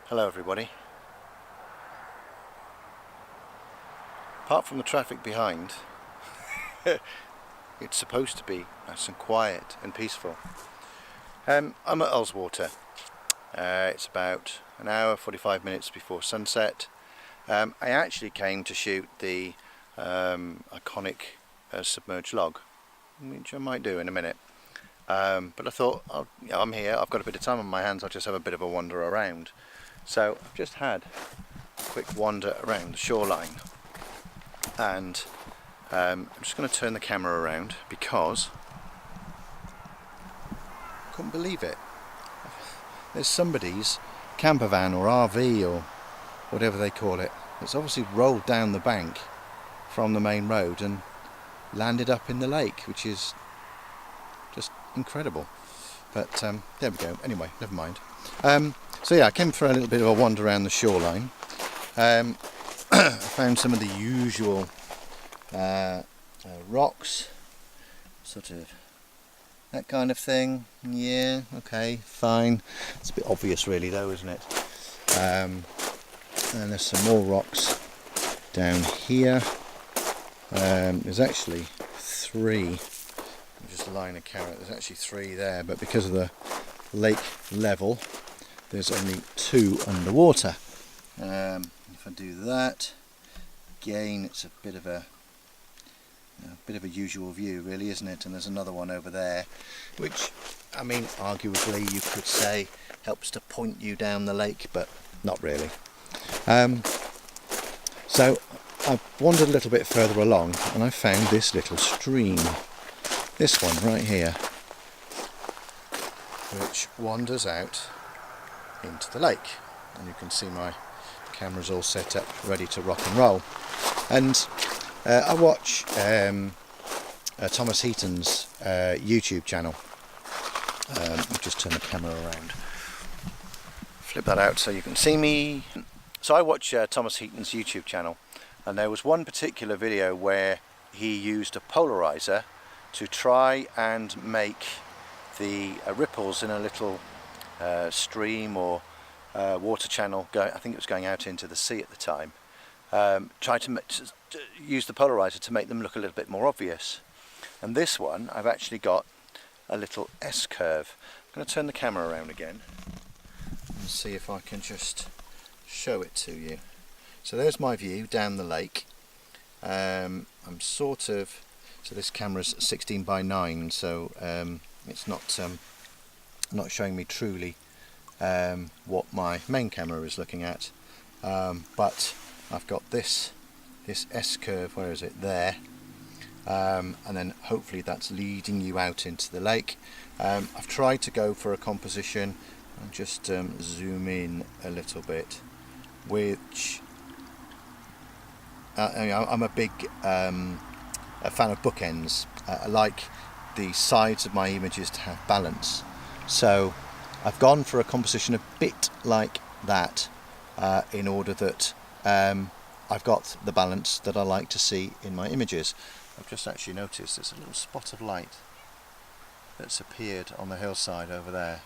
Hello everybody. Apart from the traffic behind, it's supposed to be nice and quiet and peaceful. I'm at Ullswater. It's about an hour, 45 minutes before sunset. I actually came to shoot the iconic submerged log, which I might do in a minute. But I thought, I'm here, I've got a bit of time on my hands, I'll just have a bit of a wander around. So I've just had a quick wander around the shoreline, and I'm just going to turn the camera around because I couldn't believe it. There's somebody's camper van or RV or whatever they call it. It's obviously rolled down the bank from the main road and landed up in the lake, which is just incredible. But there we go. Anyway, never mind. So yeah, I came for a little bit of a wander around the shoreline. I found some of the usual rocks, sort of that kind of thing. Yeah, okay, fine. It's a bit obvious really though, isn't it? And there's some more rocks down here. There's actually three. I'm just line a carrot. There's actually three there, but because of the lake level, there's only two underwater. If I do that, again, it's a bit of a usual view, really, isn't it? And there's another one over there, which, I mean, arguably you could say helps to point you down the lake, but not really. So I've wandered a little bit further along, and I found this little stream. This one right here, which wanders out into the lake, and you can see my camera's all set up ready to rock and roll. And I watch Thomas Heaton's YouTube channel. I'll just turn the camera around, flip that out so you can see me. So I watch Thomas Heaton's YouTube channel, and there was one particular video where he used a polarizer to try and make the ripples in a little stream or water channel, I think it was going out into the sea at the time, tried to use the polarizer to make them look a little bit more obvious. And this one, I've actually got a little S-curve. I'm going to turn the camera around again and see if I can just show it to you. So there's my view down the lake. I'm sort of, so this camera's 16 by 9, so it's not showing me truly what my main camera is looking at, but I've got this S-curve, where is it, there, and then hopefully that's leading you out into the lake. I've tried to go for a composition and just zoom in a little bit, which I'm a big a fan of bookends. I like the sides of my images to have balance, so I've gone for a composition a bit like that in order that I've got the balance that I like to see in my images. I've just actually noticed there's a little spot of light that's appeared on the hillside over there.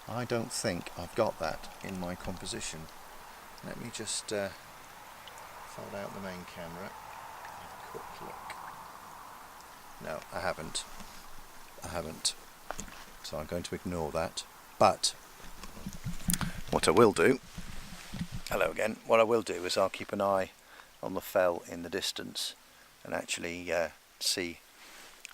I don't think I've got that in my composition. Let me just fold out the main camera. Have a quick look. No, I haven't. So I'm going to ignore that. But what I will do, hello again, what I will do is I'll keep an eye on the fell in the distance and actually see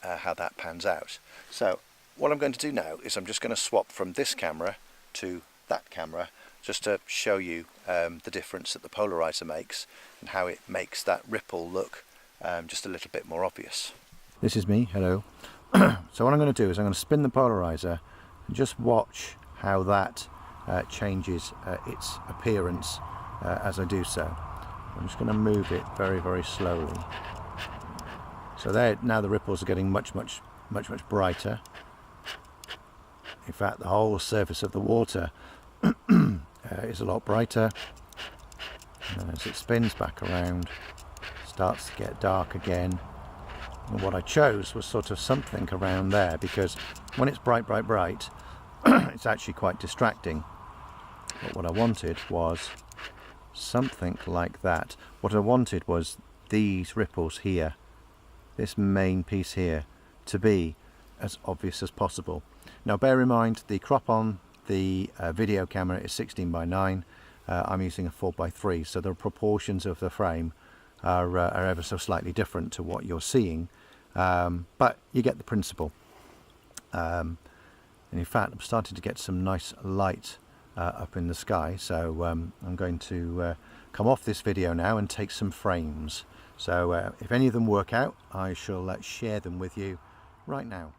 how that pans out. So what I'm going to do now is I'm just going to swap from this camera to that camera just to show you the difference that the polarizer makes and how it makes that ripple look just a little bit more obvious. This is me, hello. So what I'm going to do is I'm going to spin the polarizer and just watch how that changes its appearance as I do so. I'm just going to move it very, very slowly. So there, now the ripples are getting much brighter. In fact, the whole surface of the water is a lot brighter. And as it spins back around, it starts to get dark again. And what I chose was sort of something around there, because when it's bright, it's actually quite distracting. But what I wanted was something like that. What I wanted was these ripples here, this main piece here, to be as obvious as possible. Now bear in mind the crop on the video camera is 16:9. I'm using a 4:3, so the proportions of the frame are ever so slightly different to what you're seeing, but you get the principle. And in fact, I'm starting to get some nice light up in the sky, so I'm going to come off this video now and take some frames. So if any of them work out, I shall share them with you right now.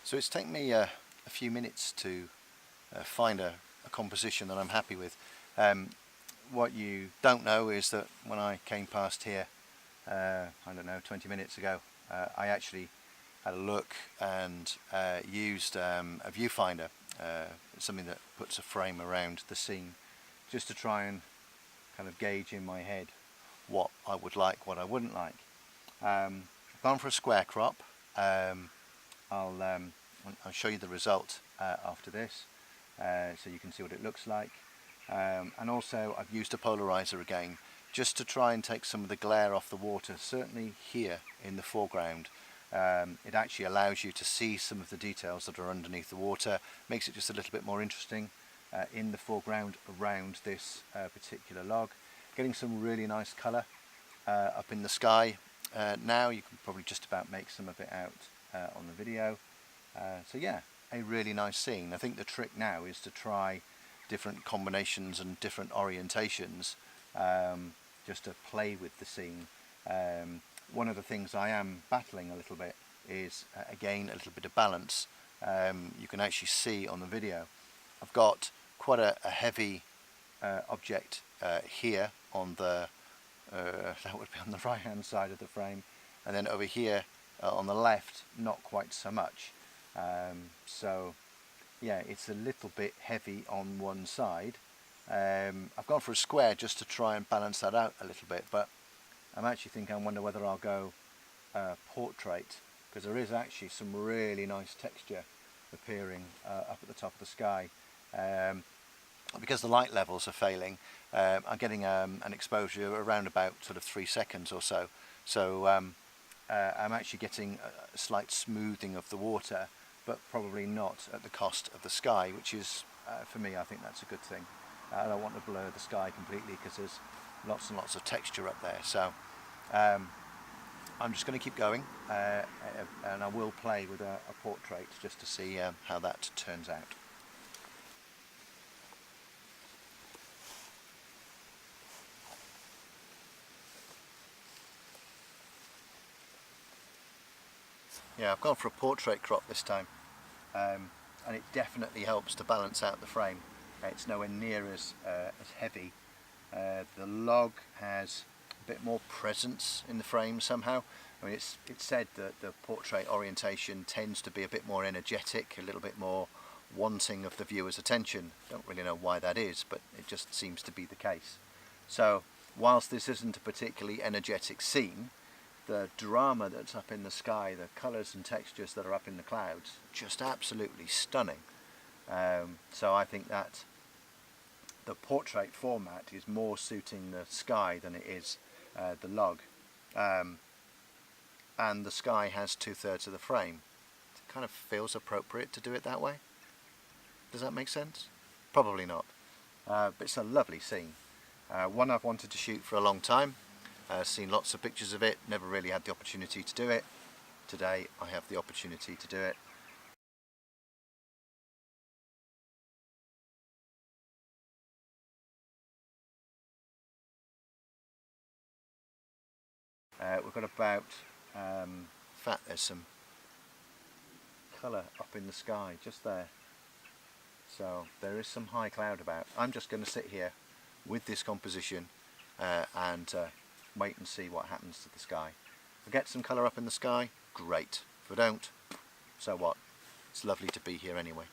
So it's taken me a few minutes to find a composition that I'm happy with. What you don't know is that when I came past here, I don't know, 20 minutes ago, I actually had a look and used a viewfinder, something that puts a frame around the scene, just to try and kind of gauge in my head what I would like, what I wouldn't like. I've gone for a square crop. I'll show you the result after this, so you can see what it looks like. And also I've used a polarizer again, just to try and take some of the glare off the water, certainly here in the foreground. It actually allows you to see some of the details that are underneath the water, makes it just a little bit more interesting in the foreground around this particular log. Getting some really nice colour up in the sky. Now you can probably just about make some of it out on the video. So yeah, a really nice scene. I think the trick now is to try different combinations and different orientations, just to play with the scene. One of the things I am battling a little bit is again a little bit of balance. You can actually see on the video I've got quite a heavy object here on the that would be on the right hand side of the frame, and then over here on the left not quite so much. So yeah, it's a little bit heavy on one side. I've gone for a square just to try and balance that out a little bit, but I'm actually thinking, I wonder whether I'll go portrait, because there is actually some really nice texture appearing up at the top of the sky. Because the light levels are failing, I'm getting an exposure around about sort of 3 seconds or so. So I'm actually getting a slight smoothing of the water, but probably not at the cost of the sky, which is, for me, I think that's a good thing. I don't want to blur the sky completely because there's lots and lots of texture up there. So I'm just going to keep going, and I will play with a portrait just to see how that turns out. Yeah, I've gone for a portrait crop this time, and it definitely helps to balance out the frame. It's nowhere near as heavy. The log has a bit more presence in the frame somehow. I mean, it's said that the portrait orientation tends to be a bit more energetic, a little bit more wanting of the viewer's attention. Don't really know why that is, but it just seems to be the case. So whilst this isn't a particularly energetic scene, the drama that's up in the sky, the colours and textures that are up in the clouds, just absolutely stunning. So I think that the portrait format is more suiting the sky than it is the log, and the sky has 2/3 of the frame. It kind of feels appropriate to do it that way. Does that make sense? Probably not, but it's a lovely scene. One I've wanted to shoot for a long time. Seen lots of pictures of it, never really had the opportunity to do it. Today I have the opportunity to do it. We've got about, in fact there's some colour up in the sky just there, so there is some high cloud about. I'm just going to sit here with this composition and wait and see what happens to the sky. If I get some colour up in the sky, great. If I don't, so what? It's lovely to be here anyway.